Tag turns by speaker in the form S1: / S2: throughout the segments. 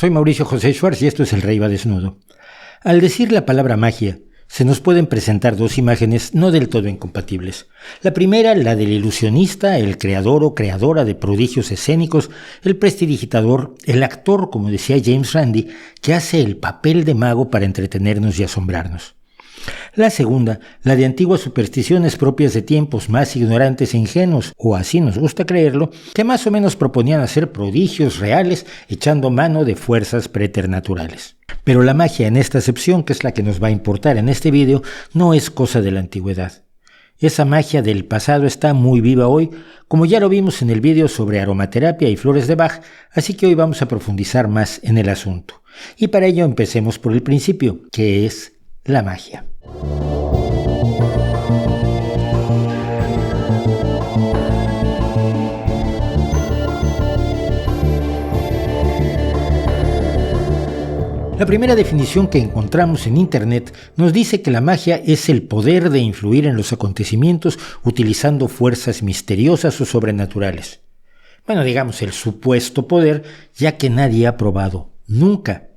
S1: soy Mauricio José Schwartz y esto es El Rey va desnudo. Al decir la palabra magia, se nos pueden presentar dos imágenes no del todo incompatibles. La primera, la del ilusionista, el creador o creadora de prodigios escénicos, el prestidigitador, el actor, como decía James Randi, que hace el papel de mago para entretenernos y asombrarnos. La segunda, la de antiguas supersticiones propias de tiempos más ignorantes e ingenuos, o así nos gusta creerlo, que más o menos proponían hacer prodigios reales echando mano de fuerzas preternaturales. Pero la magia en esta acepción, que es la que nos va a importar en este video, no es cosa de la antigüedad. Esa magia del pasado está muy viva hoy, como ya lo vimos en el video sobre aromaterapia y flores de Bach, así que hoy vamos a profundizar más en el asunto. Y para ello empecemos por el principio, que es la magia. La primera definición que encontramos en Internet nos dice que la magia es el poder de influir en los acontecimientos utilizando fuerzas misteriosas o sobrenaturales. Bueno, digamos el supuesto poder, ya que nadie ha probado nunca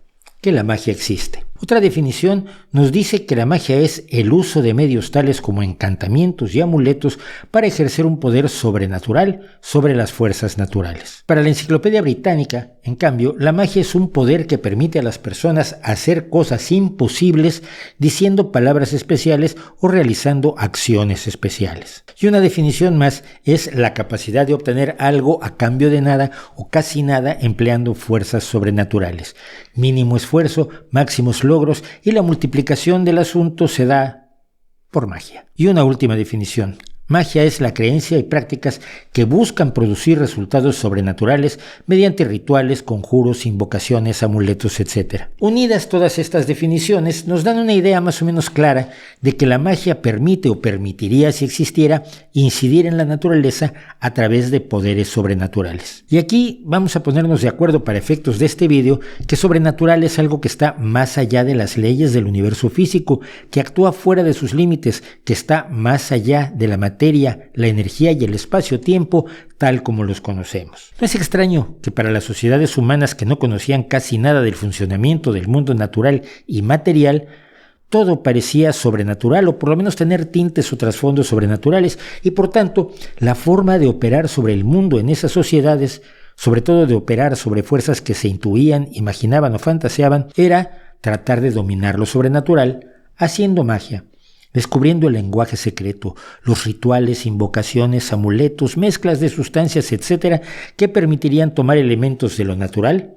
S1: que la magia existe. Otra definición nos dice que la magia es el uso de medios tales como encantamientos y amuletos para ejercer un poder sobrenatural sobre las fuerzas naturales. Para la Enciclopedia Británica, en cambio, la magia es un poder que permite a las personas hacer cosas imposibles diciendo palabras especiales o realizando acciones especiales. Y una definición más es la capacidad de obtener algo a cambio de nada o casi nada empleando fuerzas sobrenaturales. Mínimo esfuerzo, máximos logros y la multiplicación del asunto se da por magia. Y una última definición. Magia es la creencia y prácticas que buscan producir resultados sobrenaturales mediante rituales, conjuros, invocaciones, amuletos, etc. Unidas todas estas definiciones nos dan una idea más o menos clara de que la magia permite o permitiría, si existiera, incidir en la naturaleza a través de poderes sobrenaturales. Y aquí vamos a ponernos de acuerdo para efectos de este video que sobrenatural es algo que está más allá de las leyes del universo físico, que actúa fuera de sus límites, que está más allá de la materia, la energía y el espacio-tiempo tal como los conocemos. No es extraño que para las sociedades humanas que no conocían casi nada del funcionamiento del mundo natural y material, todo parecía sobrenatural o por lo menos tener tintes o trasfondos sobrenaturales y por tanto la forma de operar sobre el mundo en esas sociedades, sobre todo de operar sobre fuerzas que se intuían, imaginaban o fantaseaban, era tratar de dominar lo sobrenatural haciendo magia, descubriendo el lenguaje secreto, los rituales, invocaciones, amuletos, mezclas de sustancias, etc., que permitirían tomar elementos de lo natural,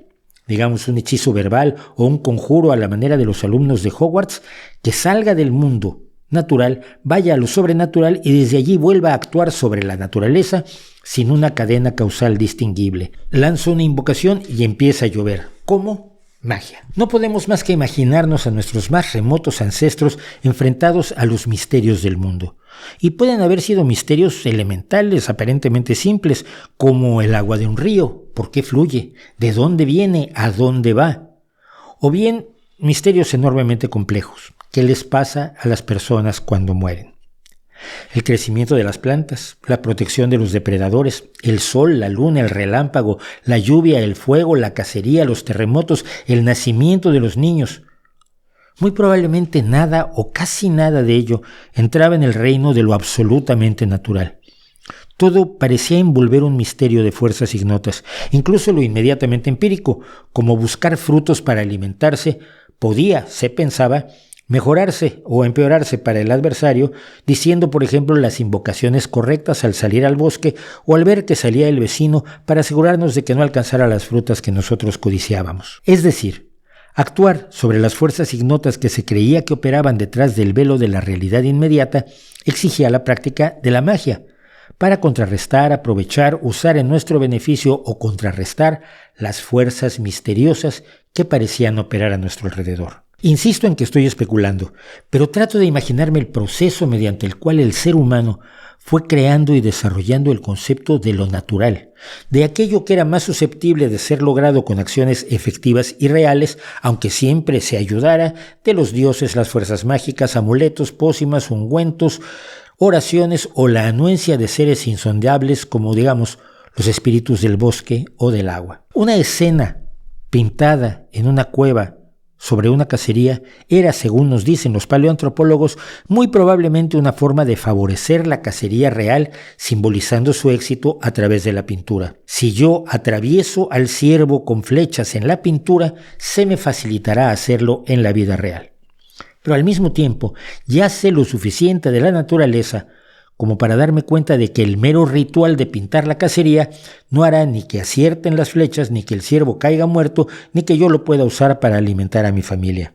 S1: digamos un hechizo verbal o un conjuro a la manera de los alumnos de Hogwarts, que salga del mundo natural, vaya a lo sobrenatural y desde allí vuelva a actuar sobre la naturaleza sin una cadena causal distinguible. Lanza una invocación y empieza a llover. ¿Cómo? Magia. No podemos más que imaginarnos a nuestros más remotos ancestros enfrentados a los misterios del mundo. Y pueden haber sido misterios elementales, aparentemente simples, como el agua de un río, por qué fluye, de dónde viene, a dónde va. O bien misterios enormemente complejos, qué les pasa a las personas cuando mueren. El crecimiento de las plantas, la protección de los depredadores, el sol, la luna, el relámpago, la lluvia, el fuego, la cacería, los terremotos, el nacimiento de los niños. Muy probablemente nada o casi nada de ello entraba en el reino de lo absolutamente natural. Todo parecía envolver un misterio de fuerzas ignotas, incluso lo inmediatamente empírico, como buscar frutos para alimentarse, podía, se pensaba, mejorarse o empeorarse para el adversario, diciendo por ejemplo las invocaciones correctas al salir al bosque o al ver que salía el vecino para asegurarnos de que no alcanzara las frutas que nosotros codiciábamos. Es decir, actuar sobre las fuerzas ignotas que se creía que operaban detrás del velo de la realidad inmediata exigía la práctica de la magia, para contrarrestar, aprovechar, usar en nuestro beneficio o contrarrestar las fuerzas misteriosas que parecían operar a nuestro alrededor. Insisto en que estoy especulando, pero trato de imaginarme el proceso mediante el cual el ser humano fue creando y desarrollando el concepto de lo natural, de aquello que era más susceptible de ser logrado con acciones efectivas y reales, aunque siempre se ayudara de los dioses, las fuerzas mágicas, amuletos, pócimas, ungüentos, oraciones o la anuencia de seres insondables como, digamos, los espíritus del bosque o del agua. Una escena pintada en una cueva sobre una cacería era, según nos dicen los paleoantropólogos, muy probablemente una forma de favorecer la cacería real, simbolizando su éxito a través de la pintura. Si yo atravieso al ciervo con flechas en la pintura, se me facilitará hacerlo en la vida real. Pero al mismo tiempo, ya sé lo suficiente de la naturaleza como para darme cuenta de que el mero ritual de pintar la cacería no hará ni que acierten las flechas, ni que el ciervo caiga muerto, ni que yo lo pueda usar para alimentar a mi familia.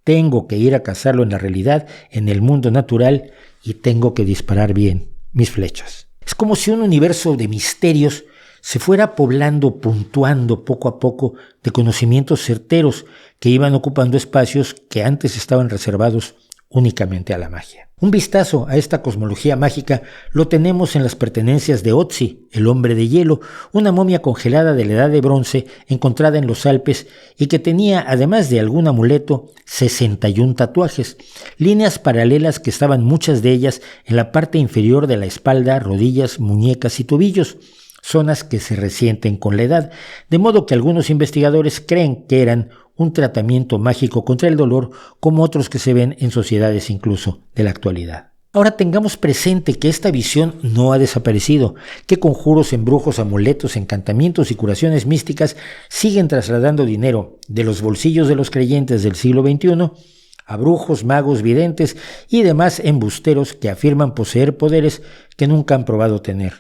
S1: Tengo que ir a cazarlo en la realidad, en el mundo natural, y tengo que disparar bien mis flechas. Es como si un universo de misterios se fuera poblando, puntuando poco a poco de conocimientos certeros que iban ocupando espacios que antes estaban reservados únicamente a la magia. Un vistazo a esta cosmología mágica lo tenemos en las pertenencias de Otzi, el hombre de hielo, una momia congelada de la Edad de Bronce encontrada en los Alpes y que tenía, además de algún amuleto, 61 tatuajes, líneas paralelas que estaban muchas de ellas en la parte inferior de la espalda, rodillas, muñecas y tobillos, zonas que se resienten con la edad, de modo que algunos investigadores creen que eran un tratamiento mágico contra el dolor, como otros que se ven en sociedades incluso de la actualidad. Ahora tengamos presente que esta visión no ha desaparecido, que conjuros, embrujos, amuletos, encantamientos y curaciones místicas siguen trasladando dinero de los bolsillos de los creyentes del siglo XXI a brujos, magos, videntes y demás embusteros que afirman poseer poderes que nunca han probado tener.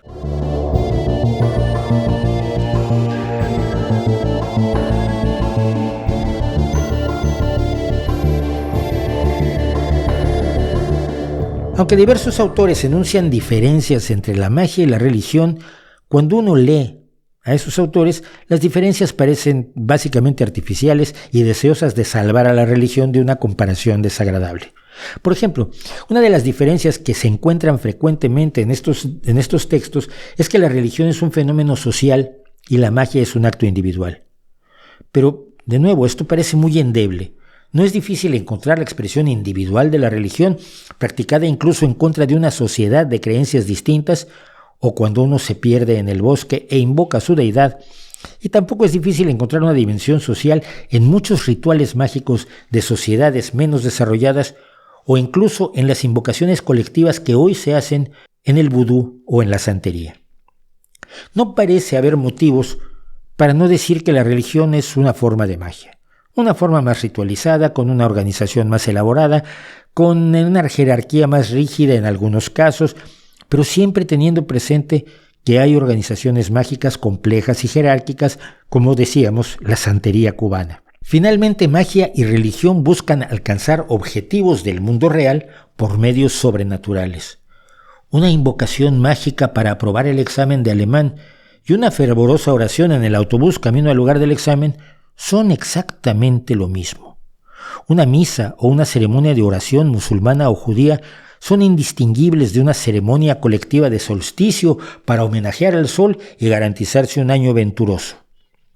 S1: Aunque diversos autores enuncian diferencias entre la magia y la religión, cuando uno lee a esos autores, las diferencias parecen básicamente artificiales y deseosas de salvar a la religión de una comparación desagradable. Por ejemplo, una de las diferencias que se encuentran frecuentemente en estos textos es que la religión es un fenómeno social y la magia es un acto individual. Pero, de nuevo, esto parece muy endeble. No es difícil encontrar la expresión individual de la religión, practicada incluso en contra de una sociedad de creencias distintas, o cuando uno se pierde en el bosque e invoca a su deidad. Y tampoco es difícil encontrar una dimensión social en muchos rituales mágicos de sociedades menos desarrolladas, o incluso en las invocaciones colectivas que hoy se hacen en el vudú o en la santería. No parece haber motivos para no decir que la religión es una forma de magia. Una forma más ritualizada, con una organización más elaborada, con una jerarquía más rígida en algunos casos, pero siempre teniendo presente que hay organizaciones mágicas complejas y jerárquicas, como decíamos, la santería cubana. Finalmente, magia y religión buscan alcanzar objetivos del mundo real por medios sobrenaturales. Una invocación mágica para aprobar el examen de alemán y una fervorosa oración en el autobús camino al lugar del examen son exactamente lo mismo. Una misa o una ceremonia de oración musulmana o judía son indistinguibles de una ceremonia colectiva de solsticio para homenajear al sol y garantizarse un año venturoso.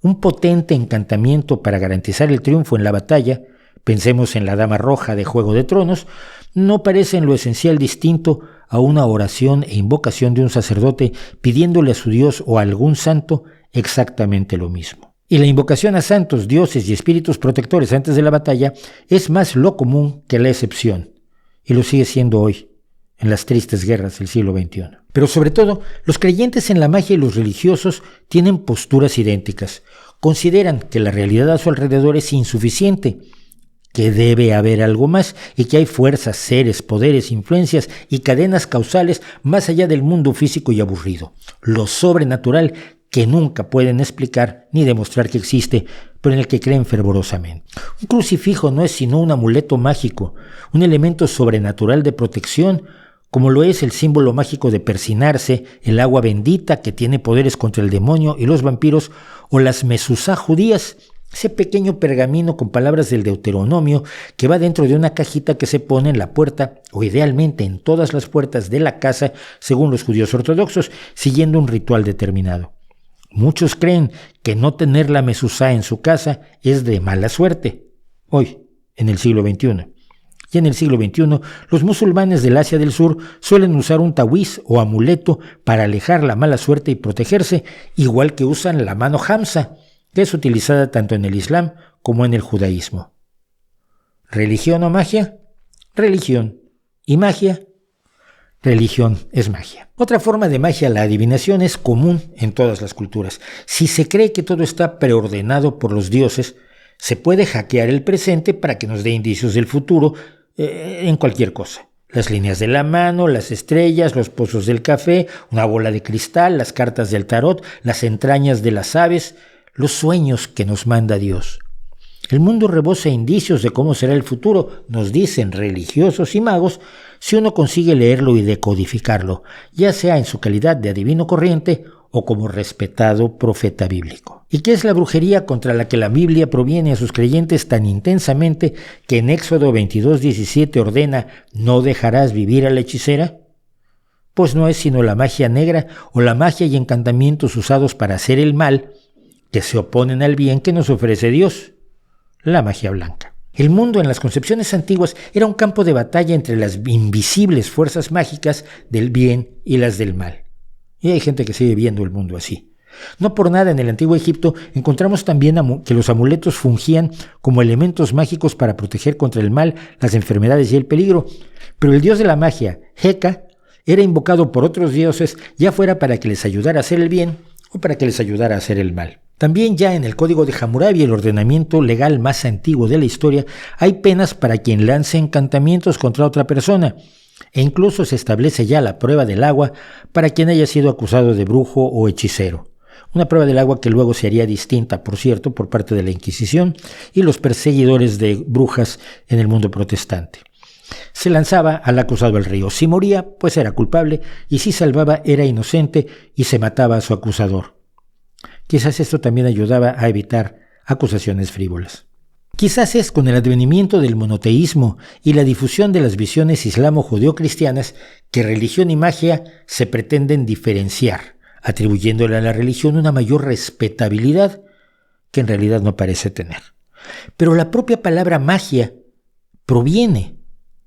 S1: Un potente encantamiento para garantizar el triunfo en la batalla, pensemos en la Dama Roja de Juego de Tronos, no parece en lo esencial distinto a una oración e invocación de un sacerdote pidiéndole a su Dios o a algún santo exactamente lo mismo. Y la invocación a santos, dioses y espíritus protectores antes de la batalla es más lo común que la excepción, y lo sigue siendo hoy, en las tristes guerras del siglo XXI. Pero sobre todo, los creyentes en la magia y los religiosos tienen posturas idénticas. Consideran que la realidad a su alrededor es insuficiente, que debe haber algo más y que hay fuerzas, seres, poderes, influencias y cadenas causales más allá del mundo físico y aburrido. Lo sobrenatural que nunca pueden explicar ni demostrar que existe, pero en el que creen fervorosamente. Un crucifijo no es sino un amuleto mágico, un elemento sobrenatural de protección, como lo es el símbolo mágico de persinarse, el agua bendita que tiene poderes contra el demonio y los vampiros, o las mezuzá judías, ese pequeño pergamino con palabras del Deuteronomio que va dentro de una cajita que se pone en la puerta, o idealmente en todas las puertas de la casa, según los judíos ortodoxos, siguiendo un ritual determinado. Muchos creen que no tener la mezuzá en su casa es de mala suerte, hoy, en el siglo XXI. Y en el siglo XXI, los musulmanes del Asia del Sur suelen usar un tawiz o amuleto para alejar la mala suerte y protegerse, igual que usan la mano hamsa, que es utilizada tanto en el Islam como en el judaísmo. ¿Religión o magia? Religión. ¿Y magia? Religión es magia. Otra forma de magia, la adivinación, es común en todas las culturas. Si se cree que todo está preordenado por los dioses, se puede hackear el presente para que nos dé indicios del futuro en cualquier cosa. Las líneas de la mano, las estrellas, los pozos del café, una bola de cristal, las cartas del tarot, las entrañas de las aves, los sueños que nos manda Dios. El mundo rebosa indicios de cómo será el futuro, nos dicen religiosos y magos, si uno consigue leerlo y decodificarlo, ya sea en su calidad de adivino corriente o como respetado profeta bíblico. ¿Y qué es la brujería contra la que la Biblia proviene a sus creyentes tan intensamente que en Éxodo 22:17 ordena «no dejarás vivir a la hechicera»? Pues no es sino la magia negra o la magia y encantamientos usados para hacer el mal que se oponen al bien que nos ofrece Dios, la magia blanca. El mundo en las concepciones antiguas era un campo de batalla entre las invisibles fuerzas mágicas del bien y las del mal. Y hay gente que sigue viendo el mundo así. No por nada en el antiguo Egipto encontramos también que los amuletos fungían como elementos mágicos para proteger contra el mal, las enfermedades y el peligro. Pero el dios de la magia, Heka, era invocado por otros dioses, ya fuera para que les ayudara a hacer el bien o para que les ayudara a hacer el mal. También ya en el Código de Hammurabi, el ordenamiento legal más antiguo de la historia, hay penas para quien lance encantamientos contra otra persona, e incluso se establece ya la prueba del agua para quien haya sido acusado de brujo o hechicero. Una prueba del agua que luego se haría distinta, por cierto, por parte de la Inquisición y los perseguidores de brujas en el mundo protestante. Se lanzaba al acusado al río. Si moría, pues era culpable, y si salvaba, era inocente y se mataba a su acusador. Quizás esto también ayudaba a evitar acusaciones frívolas. Quizás es con el advenimiento del monoteísmo y la difusión de las visiones islamo-judeo-cristianas que religión y magia se pretenden diferenciar, atribuyéndole a la religión una mayor respetabilidad que en realidad no parece tener. Pero la propia palabra magia proviene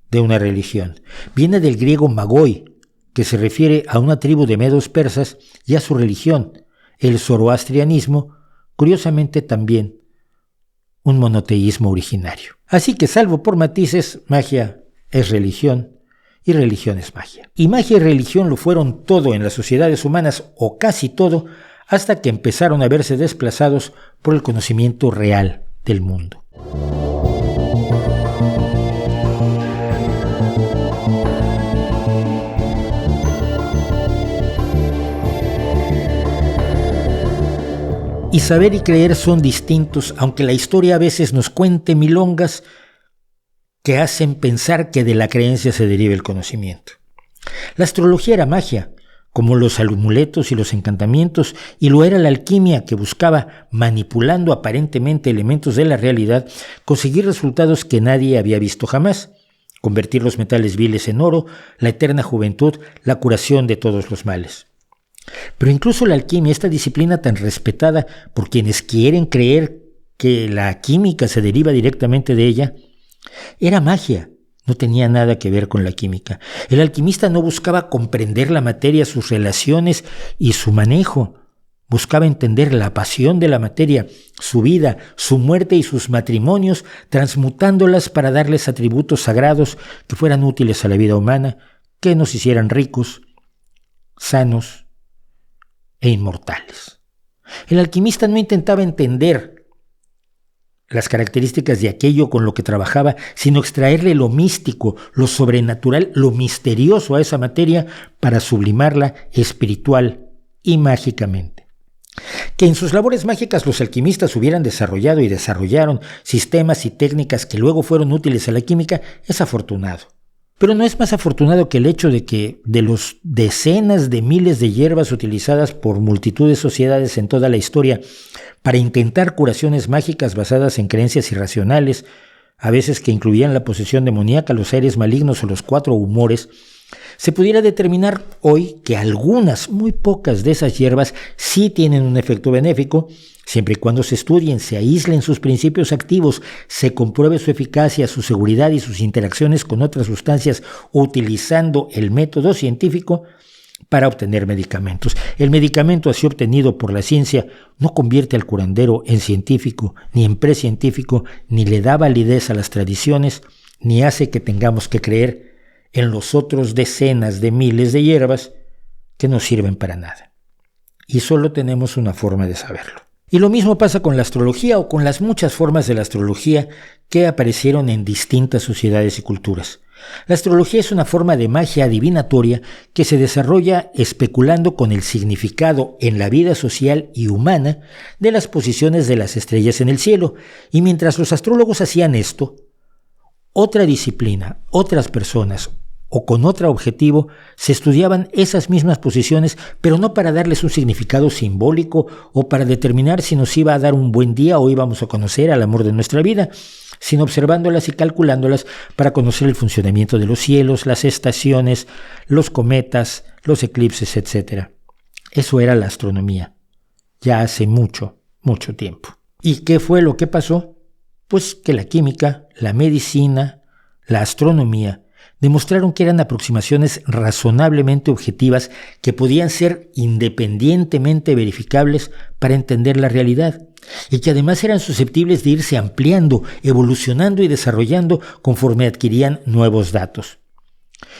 S1: de una religión. Viene del griego magoi, que se refiere a una tribu de medos persas y a su religión, el zoroastrianismo, curiosamente también un monoteísmo originario. Así que, salvo por matices, magia es religión y religión es magia. Y magia y religión lo fueron todo en las sociedades humanas, o casi todo, hasta que empezaron a verse desplazados por el conocimiento real del mundo. Y saber y creer son distintos, aunque la historia a veces nos cuente milongas que hacen pensar que de la creencia se deriva el conocimiento. La astrología era magia, como los amuletos y los encantamientos, y lo era la alquimia, que buscaba, manipulando aparentemente elementos de la realidad, conseguir resultados que nadie había visto jamás: convertir los metales viles en oro, la eterna juventud, la curación de todos los males. Pero incluso la alquimia, esta disciplina tan respetada por quienes quieren creer que la química se deriva directamente de ella, era magia, no tenía nada que ver con la química. El alquimista no buscaba comprender la materia, sus relaciones y su manejo. Buscaba entender la pasión de la materia, su vida, su muerte y sus matrimonios, transmutándolas para darles atributos sagrados que fueran útiles a la vida humana, que nos hicieran ricos, sanos e inmortales. El alquimista no intentaba entender las características de aquello con lo que trabajaba, sino extraerle lo místico, lo sobrenatural, lo misterioso a esa materia para sublimarla espiritual y mágicamente. Que en sus labores mágicas los alquimistas hubieran desarrollado y desarrollaron sistemas y técnicas que luego fueron útiles a la química es afortunado. Pero no es más afortunado que el hecho de que de los decenas de miles de hierbas utilizadas por multitud de sociedades en toda la historia para intentar curaciones mágicas basadas en creencias irracionales, a veces que incluían la posesión demoníaca, los aires malignos o los 4 humores, se pudiera determinar hoy que algunas, muy pocas de esas hierbas sí tienen un efecto benéfico, siempre y cuando se estudien, se aíslen sus principios activos, se compruebe su eficacia, su seguridad y sus interacciones con otras sustancias utilizando el método científico, para obtener medicamentos. El medicamento así obtenido por la ciencia no convierte al curandero en científico, ni en precientífico, ni le da validez a las tradiciones, ni hace que tengamos que creer en los otros decenas de miles de hierbas que no sirven para nada. Y solo tenemos una forma de saberlo. Y lo mismo pasa con la astrología o con las muchas formas de la astrología que aparecieron en distintas sociedades y culturas. La astrología es una forma de magia adivinatoria que se desarrolla especulando con el significado en la vida social y humana de las posiciones de las estrellas en el cielo. Y mientras los astrólogos hacían esto, otra disciplina, otras personas o con otro objetivo se estudiaban esas mismas posiciones, pero no para darles un significado simbólico o para determinar si nos iba a dar un buen día o íbamos a conocer al amor de nuestra vida, sino observándolas y calculándolas para conocer el funcionamiento de los cielos, las estaciones, los cometas, los eclipses, etc. Eso era la astronomía, ya hace mucho, mucho tiempo. ¿Y qué fue lo que pasó? Pues que la química, la medicina, la astronomía demostraron que eran aproximaciones razonablemente objetivas que podían ser independientemente verificables para entender la realidad y que además eran susceptibles de irse ampliando, evolucionando y desarrollando conforme adquirían nuevos datos.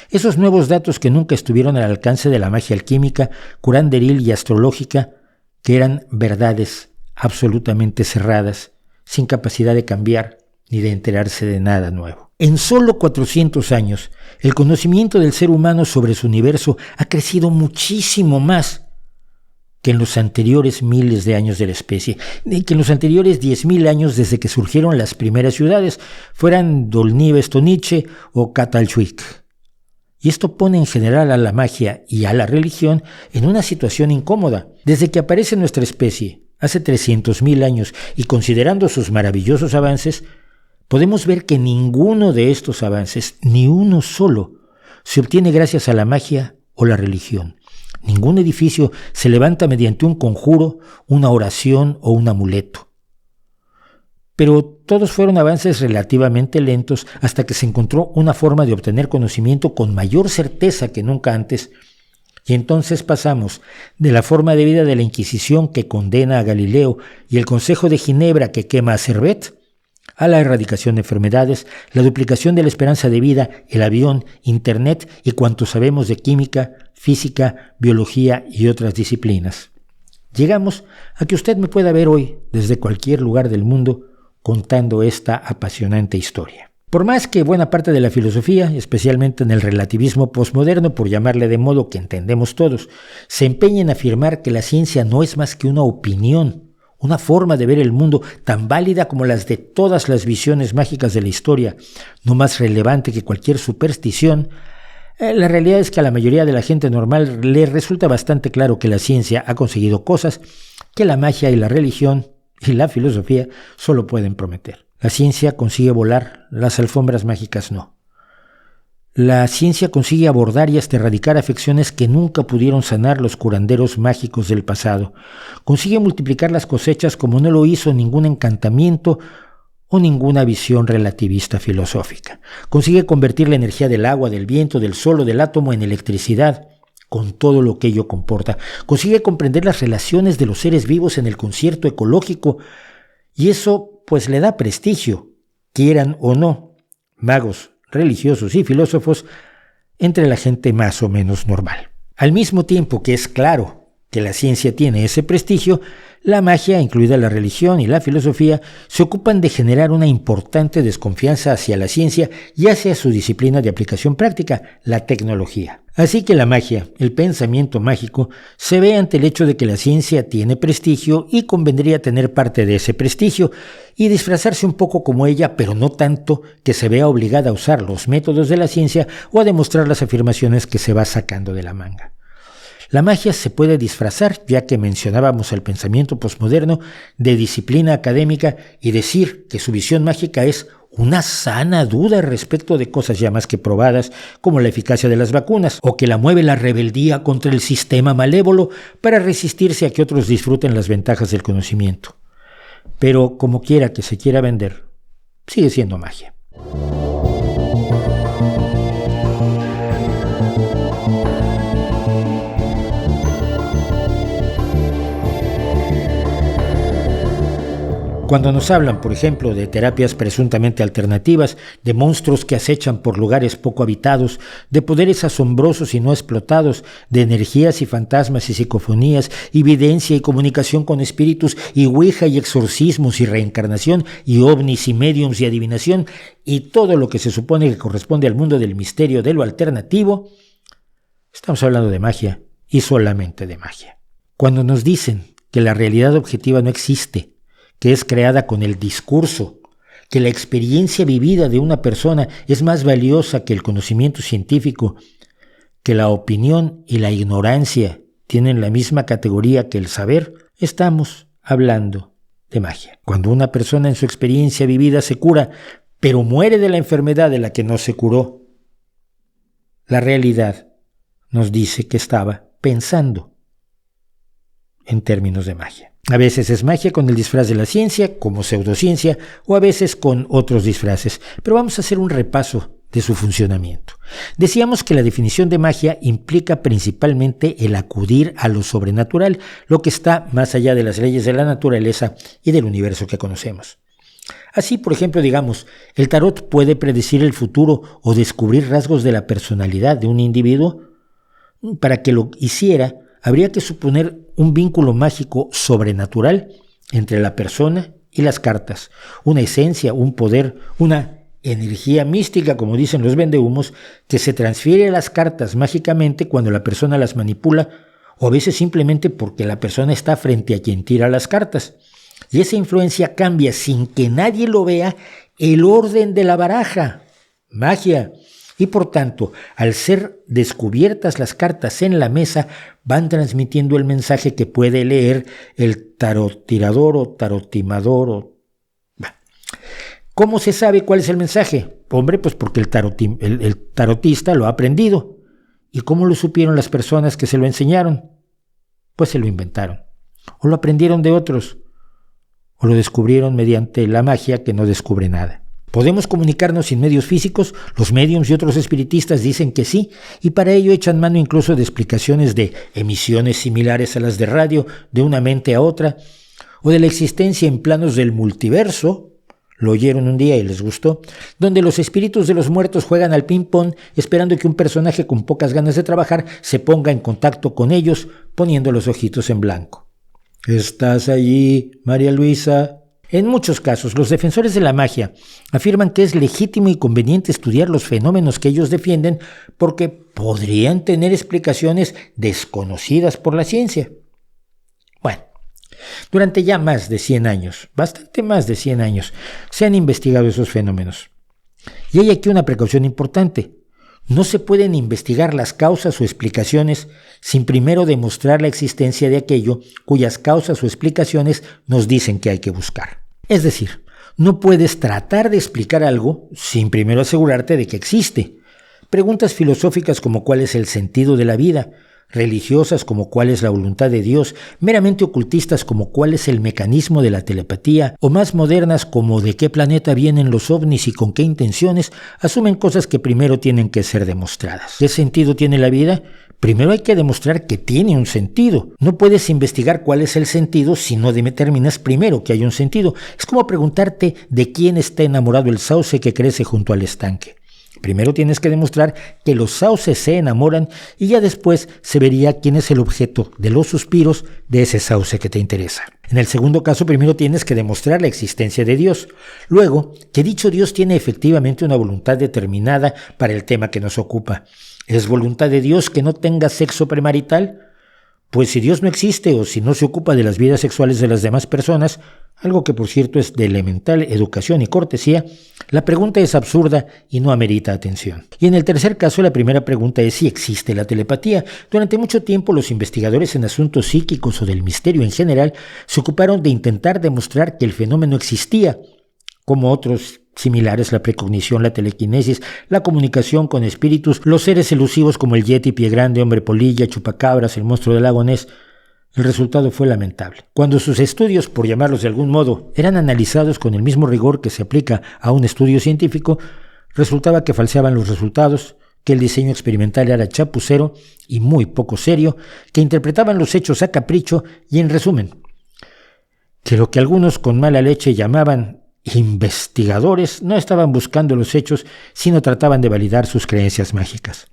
S1: Esos nuevos datos que nunca estuvieron al alcance de la magia alquímica, curanderil y astrológica, que eran verdades absolutamente cerradas, sin capacidad de cambiar ni de enterarse de nada nuevo. En solo 400 años, el conocimiento del ser humano sobre su universo ha crecido muchísimo más que en los anteriores miles de años de la especie, que en los anteriores 10.000 años desde que surgieron las primeras ciudades, fueran Dolní Stonice o Catalchhuic. Y esto pone en general a la magia y a la religión en una situación incómoda. Desde que aparece nuestra especie, hace 300.000 años, y considerando sus maravillosos avances, podemos ver que ninguno de estos avances, ni uno solo, se obtiene gracias a la magia o la religión. Ningún edificio se levanta mediante un conjuro, una oración o un amuleto. Pero todos fueron avances relativamente lentos hasta que se encontró una forma de obtener conocimiento con mayor certeza que nunca antes. Y entonces pasamos de la forma de vida de la Inquisición que condena a Galileo y el Consejo de Ginebra que quema a Servet, a la erradicación de enfermedades, la duplicación de la esperanza de vida, el avión, Internet y cuanto sabemos de química, física, biología y otras disciplinas. Llegamos a que usted me pueda ver hoy desde cualquier lugar del mundo contando esta apasionante historia. Por más que buena parte de la filosofía, especialmente en el relativismo posmoderno, por llamarle de modo que entendemos todos, se empeña en afirmar que la ciencia no es más que una opinión, una forma de ver el mundo tan válida como las de todas las visiones mágicas de la historia, no más relevante que cualquier superstición, la realidad es que a la mayoría de la gente normal le resulta bastante claro que la ciencia ha conseguido cosas que la magia y la religión y la filosofía solo pueden prometer. La ciencia consigue volar, las alfombras mágicas no. La ciencia consigue abordar y hasta erradicar afecciones que nunca pudieron sanar los curanderos mágicos del pasado. Consigue multiplicar las cosechas como no lo hizo ningún encantamiento o ninguna visión relativista filosófica. Consigue convertir la energía del agua, del viento, del sol o del átomo en electricidad, con todo lo que ello comporta. Consigue comprender las relaciones de los seres vivos en el concierto ecológico, y eso pues le da prestigio, quieran o no, magos, religiosos y filósofos, entre la gente más o menos normal. Al mismo tiempo que es claro que la ciencia tiene ese prestigio, la magia, incluida la religión y la filosofía, se ocupan de generar una importante desconfianza hacia la ciencia y hacia su disciplina de aplicación práctica, la tecnología. Así que la magia, el pensamiento mágico, se ve ante el hecho de que la ciencia tiene prestigio y convendría tener parte de ese prestigio y disfrazarse un poco como ella, pero no tanto que se vea obligada a usar los métodos de la ciencia o a demostrar las afirmaciones que se va sacando de la manga. La magia se puede disfrazar, ya que mencionábamos el pensamiento posmoderno, de disciplina académica y decir que su visión mágica es una sana duda respecto de cosas ya más que probadas, como la eficacia de las vacunas, o que la mueve la rebeldía contra el sistema malévolo para resistirse a que otros disfruten las ventajas del conocimiento. Pero como quiera que se quiera vender, sigue siendo magia. Cuando nos hablan, por ejemplo, de terapias presuntamente alternativas, de monstruos que acechan por lugares poco habitados, de poderes asombrosos y no explotados, de energías y fantasmas y psicofonías, evidencia y comunicación con espíritus, y ouija y exorcismos y reencarnación, y ovnis y médiums y adivinación, y todo lo que se supone que corresponde al mundo del misterio, de lo alternativo, estamos hablando de magia y solamente de magia. Cuando nos dicen que la realidad objetiva no existe, que es creada con el discurso, que la experiencia vivida de una persona es más valiosa que el conocimiento científico, que la opinión y la ignorancia tienen la misma categoría que el saber, estamos hablando de magia. Cuando una persona en su experiencia vivida se cura, pero muere de la enfermedad de la que no se curó, la realidad nos dice que estaba pensando en términos de magia. A veces es magia con el disfraz de la ciencia, como pseudociencia, o a veces con otros disfraces. Pero vamos a hacer un repaso de su funcionamiento. Decíamos que la definición de magia implica principalmente el acudir a lo sobrenatural, lo que está más allá de las leyes de la naturaleza y del universo que conocemos. Así, por ejemplo, digamos, el tarot puede predecir el futuro o descubrir rasgos de la personalidad de un individuo. Para que lo hiciera, habría que suponer un vínculo mágico sobrenatural entre la persona y las cartas, una esencia, un poder, una energía mística, como dicen los vendehumos, que se transfiere a las cartas mágicamente cuando la persona las manipula, o a veces simplemente porque la persona está frente a quien tira las cartas. Y esa influencia cambia sin que nadie lo vea el orden de la baraja. Magia. Y por tanto, al ser descubiertas las cartas en la mesa, van transmitiendo el mensaje que puede leer el tarotirador o tarotimador. ¿Cómo se sabe cuál es el mensaje? Hombre, pues porque el tarotista lo ha aprendido. ¿Y cómo lo supieron las personas que se lo enseñaron? Pues se lo inventaron. O lo aprendieron de otros. O lo descubrieron mediante la magia que no descubre nada. ¿Podemos comunicarnos sin medios físicos? Los médiums y otros espiritistas dicen que sí, y para ello echan mano incluso de explicaciones de emisiones similares a las de radio de una mente a otra, o de la existencia en planos del multiverso, lo oyeron un día y les gustó, donde los espíritus de los muertos juegan al ping-pong esperando que un personaje con pocas ganas de trabajar se ponga en contacto con ellos, poniendo los ojitos en blanco. ¿Estás allí, María Luisa? En muchos casos, los defensores de la magia afirman que es legítimo y conveniente estudiar los fenómenos que ellos defienden porque podrían tener explicaciones desconocidas por la ciencia. Bueno, durante ya más de 100 años, bastante más de 100 años, se han investigado esos fenómenos. Y hay aquí una precaución importante. No se pueden investigar las causas o explicaciones sin primero demostrar la existencia de aquello cuyas causas o explicaciones nos dicen que hay que buscar. Es decir, no puedes tratar de explicar algo sin primero asegurarte de que existe. Preguntas filosóficas como cuál es el sentido de la vida, religiosas como cuál es la voluntad de Dios, meramente ocultistas como cuál es el mecanismo de la telepatía, o más modernas como de qué planeta vienen los ovnis y con qué intenciones, asumen cosas que primero tienen que ser demostradas. ¿Qué sentido tiene la vida? Primero hay que demostrar que tiene un sentido. No puedes investigar cuál es el sentido si no determinas primero que hay un sentido. Es como preguntarte de quién está enamorado el sauce que crece junto al estanque. Primero tienes que demostrar que los sauces se enamoran y ya después se vería quién es el objeto de los suspiros de ese sauce que te interesa. En el segundo caso, primero tienes que demostrar la existencia de Dios. Luego, que dicho Dios tiene efectivamente una voluntad determinada para el tema que nos ocupa. ¿Es voluntad de Dios que no tenga sexo premarital? Pues si Dios no existe o si no se ocupa de las vidas sexuales de las demás personas, algo que por cierto es de elemental educación y cortesía, la pregunta es absurda y no amerita atención. Y en el tercer caso, la primera pregunta es si existe la telepatía. Durante mucho tiempo los investigadores en asuntos psíquicos o del misterio en general se ocuparon de intentar demostrar que el fenómeno existía, como otros similares, la precognición, la telequinesis, la comunicación con espíritus, los seres elusivos como el Yeti, Pie Grande, Hombre Polilla, Chupacabras, el monstruo del lago Ness. El resultado fue lamentable. Cuando sus estudios, por llamarlos de algún modo, eran analizados con el mismo rigor que se aplica a un estudio científico, resultaba que falseaban los resultados, que el diseño experimental era chapucero y muy poco serio, que interpretaban los hechos a capricho y, en resumen, que lo que algunos con mala leche llamaban investigadores no estaban buscando los hechos, sino trataban de validar sus creencias mágicas.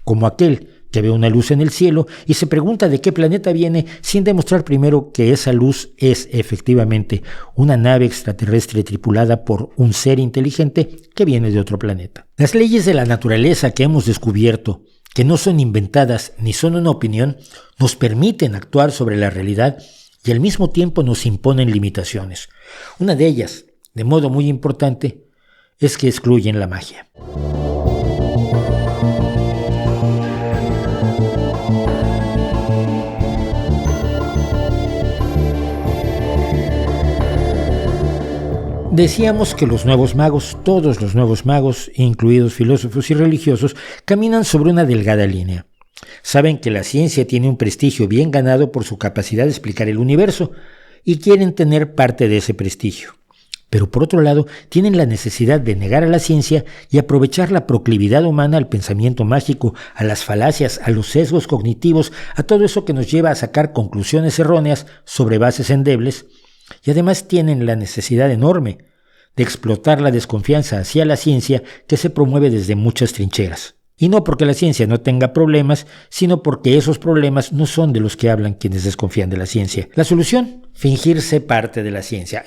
S1: Como aquel que ve una luz en el cielo y se pregunta de qué planeta viene sin demostrar primero que esa luz es efectivamente una nave extraterrestre tripulada por un ser inteligente que viene de otro planeta. Las leyes de la naturaleza que hemos descubierto, que no son inventadas ni son una opinión, nos permiten actuar sobre la realidad y al mismo tiempo nos imponen limitaciones. Una de ellas, de modo muy importante, es que excluyen la magia. Decíamos que los nuevos magos, todos los nuevos magos, incluidos filósofos y religiosos, caminan sobre una delgada línea. Saben que la ciencia tiene un prestigio bien ganado por su capacidad de explicar el universo y quieren tener parte de ese prestigio. Pero por otro lado, tienen la necesidad de negar a la ciencia y aprovechar la proclividad humana al pensamiento mágico, a las falacias, a los sesgos cognitivos, a todo eso que nos lleva a sacar conclusiones erróneas sobre bases endebles, y además tienen la necesidad enorme de explotar la desconfianza hacia la ciencia que se promueve desde muchas trincheras. Y no porque la ciencia no tenga problemas, sino porque esos problemas no son de los que hablan quienes desconfían de la ciencia. La solución, fingirse parte de la ciencia.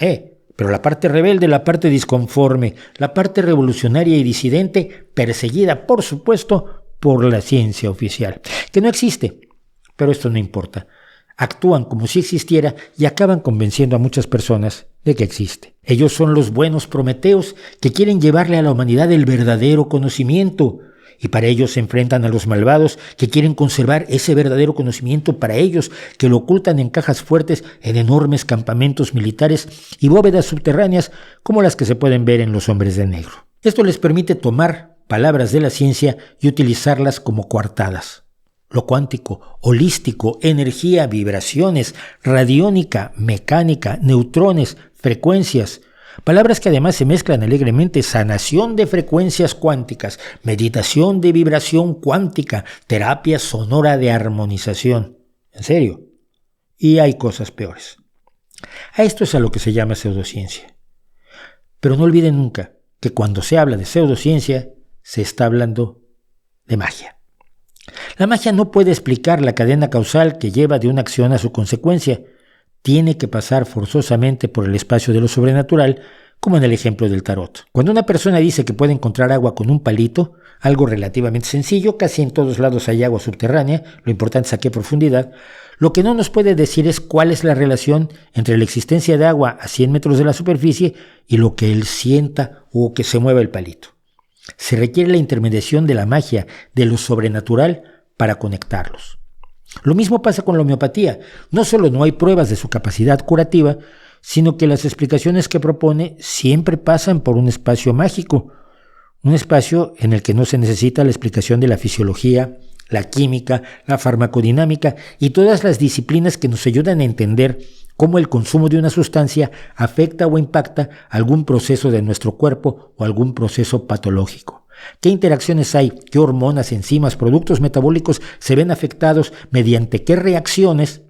S1: Pero la parte rebelde, la parte disconforme, la parte revolucionaria y disidente, perseguida, por supuesto, por la ciencia oficial, que no existe. Pero esto no importa. Actúan como si existiera y acaban convenciendo a muchas personas de que existe. Ellos son los buenos prometeos que quieren llevarle a la humanidad el verdadero conocimiento, y para ellos se enfrentan a los malvados que quieren conservar ese verdadero conocimiento para ellos, que lo ocultan en cajas fuertes en enormes campamentos militares y bóvedas subterráneas como las que se pueden ver en Los Hombres de Negro. Esto les permite tomar palabras de la ciencia y utilizarlas como coartadas. Lo cuántico, holístico, energía, vibraciones, radiónica, mecánica, neutrones, frecuencias, palabras que además se mezclan alegremente: sanación de frecuencias cuánticas, meditación de vibración cuántica, terapia sonora de armonización. ¿En serio? Y hay cosas peores. A esto es a lo que se llama pseudociencia. Pero no olviden nunca que cuando se habla de pseudociencia, se está hablando de magia. La magia no puede explicar la cadena causal que lleva de una acción a su consecuencia. Tiene que pasar forzosamente por el espacio de lo sobrenatural, como en el ejemplo del tarot. Cuando una persona dice que puede encontrar agua con un palito, algo relativamente sencillo, casi en todos lados hay agua subterránea, lo importante es a qué profundidad, lo que no nos puede decir es cuál es la relación entre la existencia de agua a 100 metros de la superficie y lo que él sienta o que se mueva el palito. Se requiere la intermediación de la magia, de lo sobrenatural, para conectarlos. Lo mismo pasa con la homeopatía. No solo no hay pruebas de su capacidad curativa, sino que las explicaciones que propone siempre pasan por un espacio mágico, un espacio en el que no se necesita la explicación de la fisiología, la química, la farmacodinámica y todas las disciplinas que nos ayudan a entender cómo el consumo de una sustancia afecta o impacta algún proceso de nuestro cuerpo o algún proceso patológico. ¿Qué interacciones hay? ¿Qué hormonas, enzimas, productos metabólicos se ven afectados mediante qué reacciones?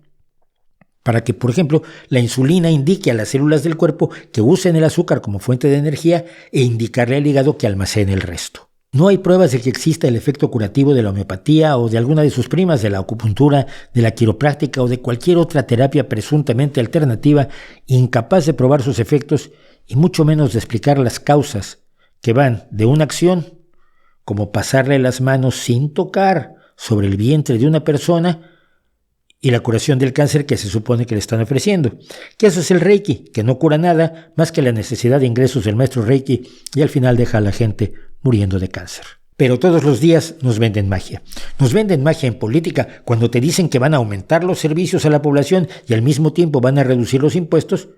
S1: Para que, por ejemplo, la insulina indique a las células del cuerpo que usen el azúcar como fuente de energía e indicarle al hígado que almacene el resto. No hay pruebas de que exista el efecto curativo de la homeopatía o de alguna de sus primas, de la acupuntura, de la quiropráctica o de cualquier otra terapia presuntamente alternativa, incapaz de probar sus efectos y mucho menos de explicar las causas que van de una acción, como pasarle las manos sin tocar sobre el vientre de una persona, y la curación del cáncer que se supone que le están ofreciendo. Que eso es el Reiki, que no cura nada más que la necesidad de ingresos del maestro Reiki y al final deja a la gente muriendo de cáncer. Pero todos los días nos venden magia. Nos venden magia en política cuando te dicen que van a aumentar los servicios a la población y al mismo tiempo van a reducir los impuestos.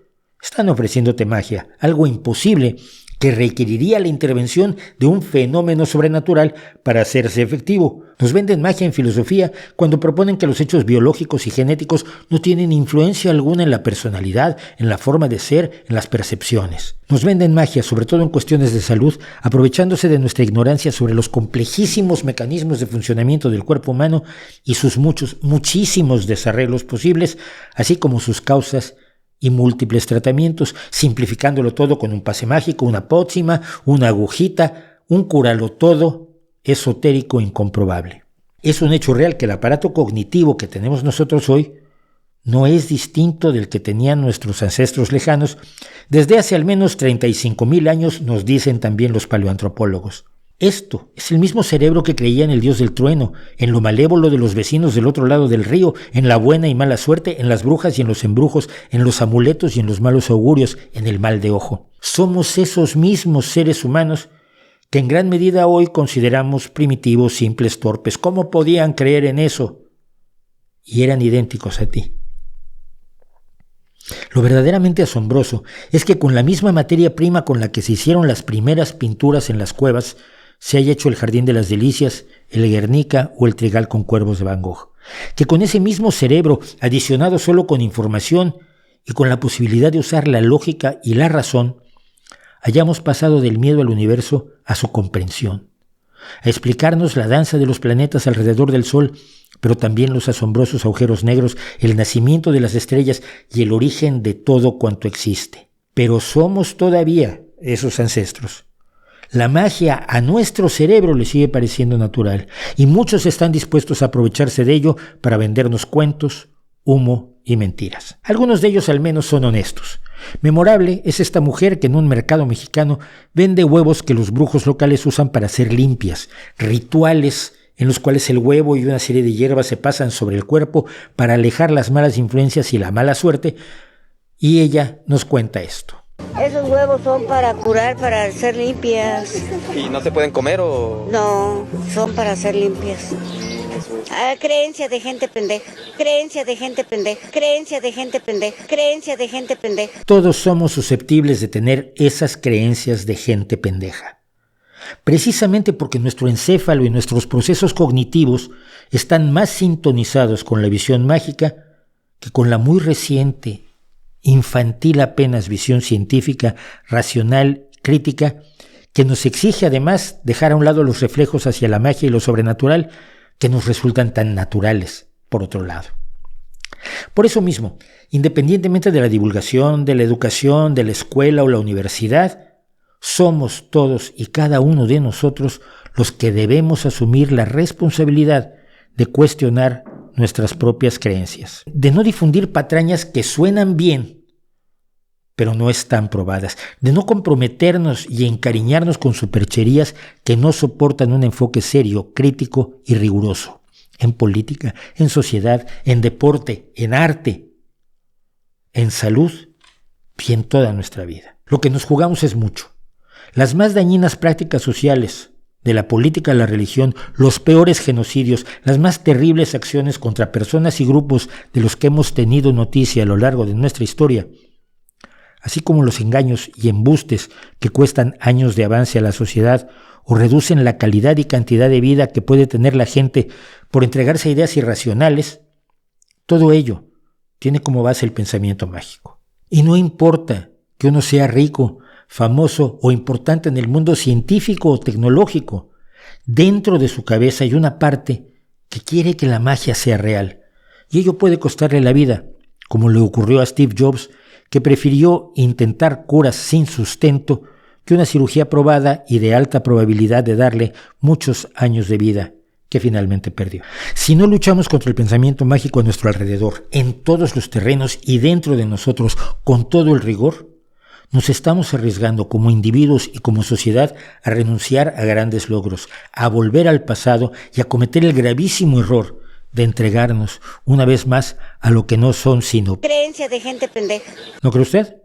S1: Están ofreciéndote magia, algo imposible que requeriría la intervención de un fenómeno sobrenatural para hacerse efectivo. Nos venden magia en filosofía cuando proponen que los hechos biológicos y genéticos no tienen influencia alguna en la personalidad, en la forma de ser, en las percepciones. Nos venden magia, sobre todo en cuestiones de salud, aprovechándose de nuestra ignorancia sobre los complejísimos mecanismos de funcionamiento del cuerpo humano y sus muchísimos desarreglos posibles, así como sus causas y múltiples tratamientos, simplificándolo todo con un pase mágico, una pócima, una agujita, un cúralo todo esotérico incomprobable. Es un hecho real que el aparato cognitivo que tenemos nosotros hoy no es distinto del que tenían nuestros ancestros lejanos desde hace al menos 35,000 años, nos dicen también los paleoantropólogos. Esto es el mismo cerebro que creía en el dios del trueno, en lo malévolo de los vecinos del otro lado del río, en la buena y mala suerte, en las brujas y en los embrujos, en los amuletos y en los malos augurios, en el mal de ojo. Somos esos mismos seres humanos que en gran medida hoy consideramos primitivos, simples, torpes. ¿Cómo podían creer en eso? Y eran idénticos a ti. Lo verdaderamente asombroso es que con la misma materia prima con la que se hicieron las primeras pinturas en las cuevas, se haya hecho el Jardín de las Delicias, el Guernica o el Trigal con Cuervos de Van Gogh. Que con ese mismo cerebro, adicionado solo con información y con la posibilidad de usar la lógica y la razón, hayamos pasado del miedo al universo a su comprensión, a explicarnos la danza de los planetas alrededor del Sol, pero también los asombrosos agujeros negros, el nacimiento de las estrellas y el origen de todo cuanto existe. Pero somos todavía esos ancestros. La magia a nuestro cerebro le sigue pareciendo natural y muchos están dispuestos a aprovecharse de ello para vendernos cuentos, humo y mentiras. Algunos de ellos al menos son honestos. Memorable es esta mujer que en un mercado mexicano vende huevos que los brujos locales usan para hacer limpias, rituales en los cuales el huevo y una serie de hierbas se pasan sobre el cuerpo para alejar las malas influencias y la mala suerte, y ella nos cuenta esto.
S2: Esos huevos son para curar, para hacer limpias.
S3: ¿Y no se pueden comer o...?
S2: No, son para hacer limpias. Creencia de gente pendeja, creencia de gente pendeja, creencia de gente pendeja, creencia de gente pendeja.
S1: Todos somos susceptibles de tener esas creencias de gente pendeja. Precisamente porque nuestro encéfalo y nuestros procesos cognitivos están más sintonizados con la visión mágica que con la muy reciente, infantil apenas visión científica, racional, crítica, que nos exige además dejar a un lado los reflejos hacia la magia y lo sobrenatural que nos resultan tan naturales, por otro lado. Por eso mismo, independientemente de la divulgación, de la educación, de la escuela o la universidad, somos todos y cada uno de nosotros los que debemos asumir la responsabilidad de cuestionar nuestras propias creencias, de no difundir patrañas que suenan bien, pero no están probadas, de no comprometernos y encariñarnos con supercherías que no soportan un enfoque serio, crítico y riguroso, en política, en sociedad, en deporte, en arte, en salud y en toda nuestra vida. Lo que nos jugamos es mucho. Las más dañinas prácticas sociales, de la política a la religión, los peores genocidios, las más terribles acciones contra personas y grupos de los que hemos tenido noticia a lo largo de nuestra historia, así como los engaños y embustes que cuestan años de avance a la sociedad o reducen la calidad y cantidad de vida que puede tener la gente por entregarse a ideas irracionales, todo ello tiene como base el pensamiento mágico. Y no importa que uno sea rico, famoso o importante en el mundo científico o tecnológico, dentro de su cabeza hay una parte que quiere que la magia sea real, y ello puede costarle la vida, como le ocurrió a Steve Jobs, que prefirió intentar curas sin sustento que una cirugía probada y de alta probabilidad de darle muchos años de vida, que finalmente perdió. Si no luchamos contra el pensamiento mágico a nuestro alrededor, en todos los terrenos y dentro de nosotros, con todo el rigor, nos estamos arriesgando como individuos y como sociedad a renunciar a grandes logros, a volver al pasado y a cometer el gravísimo error de entregarnos una vez más a lo que no son sino
S2: creencia de gente pendeja.
S1: ¿No cree usted?